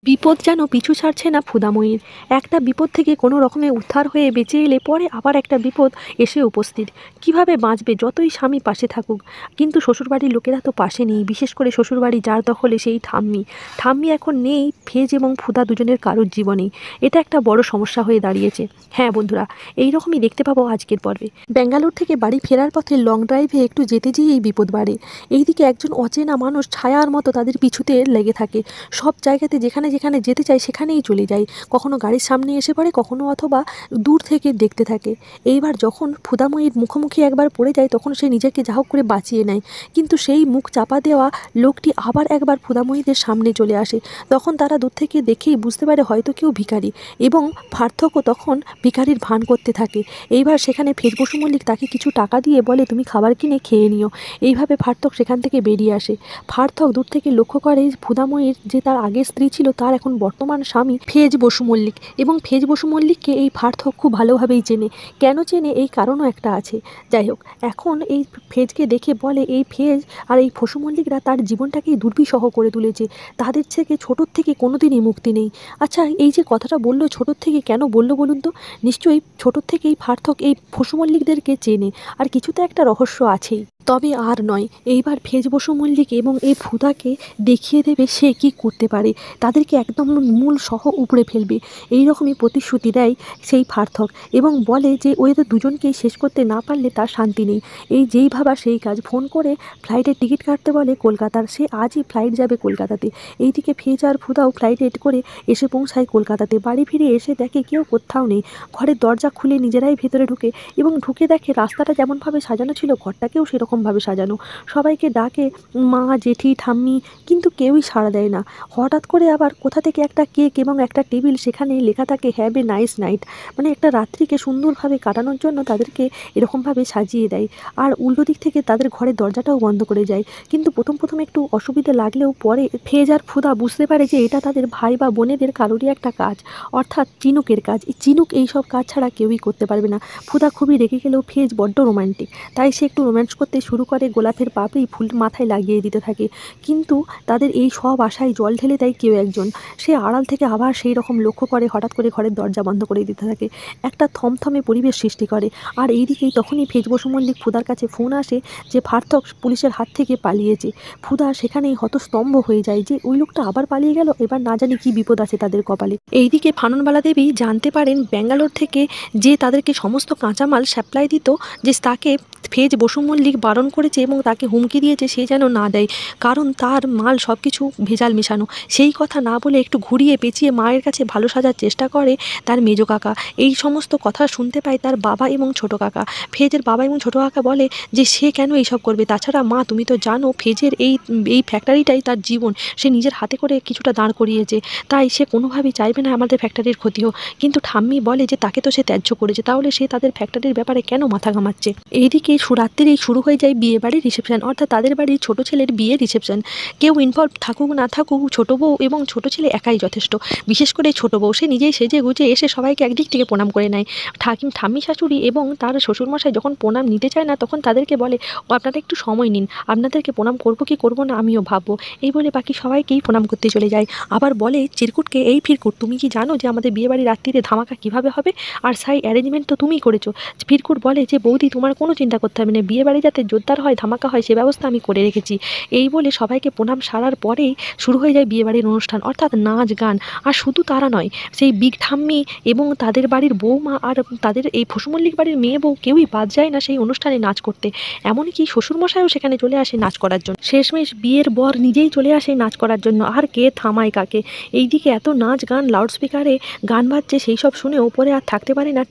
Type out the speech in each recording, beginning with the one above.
বিপদ যেন পিছু ছাড়ছে না ক্ষুধাময়ীর। একটা বিপদ থেকে কোনো রকমে উদ্ধার হয়ে বেঁচে এলে পরে আবার একটা বিপদ এসে উপস্থিত। কিভাবে বাঁচবে যতই স্বামী পাশে থাকুক? কিন্তু শ্বশুরবাড়ির লোকেরা তো পাশে নেই, বিশেষ করে শ্বশুরবাড়ি যার দখলে সেই ঠাম্মি। ঠাম্মি এখন নেই ফেজ এবং ক্ষুধা দুজনের কারোর জীবনেই। এটা একটা বড় সমস্যা হয়ে দাঁড়িয়েছে। হ্যাঁ বন্ধুরা, এই রকমই দেখতে পাবো আজকের পর্বে। ব্যাঙ্গালোর থেকে বাড়ি ফেরার পথে লং ড্রাইভে একটু যেতে যেয়েই বিপদ বাড়ে। এইদিকে একজন অচেনা মানুষ ছায়ার মতো তাদের পিছুতে লেগে থাকে। সব জায়গাতে যেখানে যেখানে যেতে চায় সেখানেই চলে যায়। কখনো গাড়ির সামনে এসে পড়ে, কখনো অথবা দূর থেকে দেখতে থাকে। এইবার যখন ক্ষুধাময়ীর মুখোমুখি একবার পড়ে যায় তখন সে নিজেকে যা হোক করে বাঁচিয়ে নেয়, কিন্তু সেই মুখ চাপা দেওয়া লোকটি আবার একবার ক্ষুধাময়ীদের সামনে চলে আসে। তখন তারা দূর থেকে দেখেই বুঝতে পারে হয়তো কেউ ভিখারি, এবং পার্থক্য তখন ভিখারির ভান করতে থাকে। এইবার সেখানে ফেজ বসু মল্লিক তাকে কিছু টাকা দিয়ে বলে তুমি খাবার কিনে খেয়ে নিও। এইভাবে পার্থক সেখান থেকে বেরিয়ে আসে। পার্থক দূর থেকে লক্ষ্য করে ক্ষুধাময়ীর যে তার আগের স্ত্রী ছিল তার এখন বর্তমান স্বামী ফেজ বসু মল্লিক, এবং ফেজ বসু মল্লিককে এই পার্থক খুব ভালোভাবেই চেনে। কেন চেনে এই কারণও একটা আছে। যাই হোক, এখন এই ফেজকে দেখে বলে এই ফেজ আর এই বসু মল্লিকরা তার জীবনটাকেই দুর্বিষহ করে তুলেছে, তাদের থেকে ছোটোর থেকে কোনোদিনই মুক্তি নেই। আচ্ছা, এই যে কথাটা বললো ছোটোর থেকে, কেন বললো বলুন তো? নিশ্চয়ই ছোটোর থেকেই পার্থক এই বসু মল্লিকদেরকে চেনে, আর কিছু তো একটা রহস্য আছেই। তবে আর নয়, এইবার ফেজ বসু মল্লিক এবং এই ফুদাকে দেখিয়ে দেবে সে কি করতে পারে, তাদেরকে একদম মূল সহ উপড়ে ফেলবে। এই রকমই প্রতিশ্রুতি দেয় সেই পার্থক, এবং বলে যে ওদের দুজনকেই শেষ করতে না পারলে তার শান্তি নেই। এই যেই ভাবা সেই কাজ, ফোন করে ফ্লাইটের টিকিট কাটতে বলে কলকাতার, সে আজই ফ্লাইট যাবে কলকাতাতে। এইদিকে ফেজ আর ফুদাও ফ্লাইটে করে এসে পৌঁছায় কলকাতাতে। বাড়ি ফিরে এসে দেখে কেউ কোথাও নেই। ঘরের দরজা খুলে নিজেরাই ভেতরে ঢুকে, এবং ঢুকে দেখে রাস্তাটা যেমনভাবে সাজানো ছিল ঘরটাকেও সেরকমভাবে সাজানো। সবাইকে ডাকে মা, জেঠি, ঠাম্মি, কিন্তু কেউই সাড়া দেয় না। হঠাৎ করে আবার কোথা থেকে একটা কেক এবং একটা টেবিল, সেখানে লেখা থাকে হ্যাভ এ নাইস নাইট, মানে একটা রাত্রিকে সুন্দরভাবে কাটানোর জন্য তাদেরকে এরকমভাবে সাজিয়ে দেয়। আর উল্টো দিক থেকে তাদের ঘরের দরজাটাও বন্ধ করে যায়। কিন্তু প্রথম একটু অসুবিধা লাগলেও পরে ফেজ আর ফুদা বুঝতে পারে যে এটা তাদের ভাই বা বোনেদের কারোরই একটা কাজ, অর্থাৎ চিনুকের কাজ। এই চিনুক এইসব কাজ ছাড়া কেউই করতে পারবে না। ফুদা খুবই রেগে গেলেও ফেজ বড্ড রোমান্টিক, তাই সে একটু রোম্যান্স করতে শুরু করে, গোলাপের পাপড়ি ফুল মাথায় লাগিয়ে দিতে থাকে। কিন্তু তাদের এই সব আশায় জল ঢেলে দেয় কেউ একজন। সে আড়াল থেকে আবার সেই রকম লক্ষ্য করে, হঠাৎ করে ঘরের দরজা বন্ধ করে দিতে থাকে, একটা থমথমে পরিবেশ সৃষ্টি করে। আর এইদিকেই তখনই ফেজ বসু মল্লিক ফুদার কাছে ফোন আসে যে পার্থক পুলিশের হাত থেকে পালিয়েছে। ফুদা সেখানেই হতস্তম্ভ হয়ে যায় যে ওই লোকটা আবার পালিয়ে গেল, এবার না জানি কি বিপদ আছে তাদের কপালে। এইদিকে ফাননবালা দেবী জানতে পারেন ব্যাঙ্গালোর থেকে যে তাদেরকে সমস্ত কাঁচামাল সাপ্লাই দিত, যে তাকে ফেজ বসু মল্লিক বারণ করেছে এবং তাকে হুমকি দিয়েছে সে যেন না দেয়, কারণ তার মাল সব কিছু ভেজাল মেশানো। সেই কথা না বলে একটু ঘুরিয়ে পেঁচিয়ে মায়ের কাছে ভালো সাজার চেষ্টা করে তার মেজো কাকা। এই সমস্ত কথা শুনতে পায় তার বাবা এবং ছোটো কাকা। ফেজের বাবা এবং ছোটো কাকা বলে যে সে কেন এইসব করবে, তাছাড়া মা তুমি তো জানো ফেজের এই ফ্যাক্টরিটাই তার জীবন, সে নিজের হাতে করে কিছুটা দাঁড় করিয়েছে, তাই সে কোনোভাবেই চাইবে না আমাদের ফ্যাক্টরির ক্ষতি হোক। কিন্তু ঠাম্মি বলে যে তাকে তো সে ত্যায্য করেছে, তাহলে সে তাদের ফ্যাক্টরির ব্যাপারে কেন মাথা ঘামাচ্ছে। এইদিকে রাত্রেই শুরু হয়ে যায় বিয়ে বাড়ির রিসেপশন, অর্থাৎ তাদের বাড়ির ছোটো ছেলের বিয়ে রিসেপশন। কেউ ইনভলভ থাকুক না থাকুক, ছোটো বউ এবং ছোটো ছেলে একাই যথেষ্ট। বিশেষ করে ছোটো বউ, সে নিজেই সেজে গুজে এসে সবাইকে একদিক থেকে প্রণাম করে নেয়। ঠাম্মি শাশুড়ি এবং তার শ্বশুরমশাই যখন প্রণাম নিতে চায় না তখন তাদেরকে বলে ও আপনারা একটু সময় নিন, আপনাদেরকে প্রণাম করবো কি করবো না আমিও ভাববো। এই বলে বাকি সবাইকেই প্রণাম করতে চলে যায়। আবার বলে চিরকুটকে, এই ফিরকুট তুমি কি জানো যে আমাদের বিয়েবাড়ি রাত্রিরে ধামাকা কীভাবে হবে, আর সাই অ্যারেঞ্জমেন্ট তো তুমিই করেছো। ফিরকুট বলে যে বৌদি তোমার কোনো চিন্তা করতে হবে না, বিয়েবাড়ি যাতে জোরদার হয় ধামাকা হয় সে ব্যবস্থা আমি করে রেখেছি। এই বলে সবাইকে প্রণাম সারার পরেই শুরু হয়ে যায় বিয়েবাড়ির অনুষ্ঠান, অর্থাৎ নাচ গান। আর শুধু তারা নয়, সেই বিগ ঠাম্মি এবং তাদের বাড়ির বৌমা আর তাদের এই বসু মল্লিক বাড়ির মেয়ে বউ কেউই বাদ যায় না সেই অনুষ্ঠানে নাচ করতে। এমনকি শ্বশুরমশাইও সেখানে চলে আসে নাচ করার জন্য। শেষমেশ বিয়ের বর নিজেই চলে আসে নাচ করার জন্য, আর কে থামায় কাকে। এইদিকে এত নাচ গান, লাউডস্পিকারে গান বাজছে, সেই সব শুনে ওপরে আর থাকতে পারে না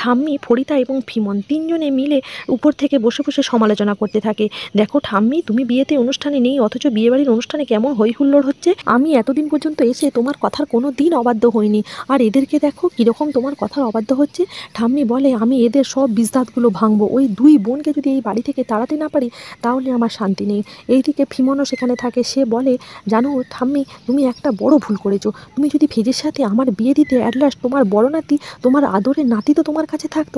ঠাম্মি, ফরিতা এবং ফিমন তিনজনে মিলে উপর থেকে বসে বসে সমালোচনা করতে থাকে। দেখো ঠাম্মি, তুমি বিয়েতে অনুষ্ঠানে নেই, অথচ বিয়েবাড়ির অনুষ্ঠানে কেমন হই হুল্লোড় হচ্ছে। আমি এতদিন পর্যন্ত এসে তোমার কথার কোনো দিন অবাধ্য হইনি, আর এদেরকে দেখো কীরকম তোমার কথার অবাধ্য হচ্ছে। ঠাম্মি বলে আমি এদের সব বিজদাতগুলো ভাঙবো, ওই দুই বোনকে যদি এই বাড়ি থেকে তাড়াতে না পারি তাহলে আমার শান্তি নেই। এইদিকে ফিমনও সেখানে থাকে, সে বলে জানো ঠাম্মি, তুমি একটা বড় ভুল করেছো। তুমি যদি ফেজের সাথে আমার বিয়ে দিতে, অ্যাট লাস্ট তোমার বড় নাতি, তোমার আদরের নাতি তো তোমার কাছে থাকতো।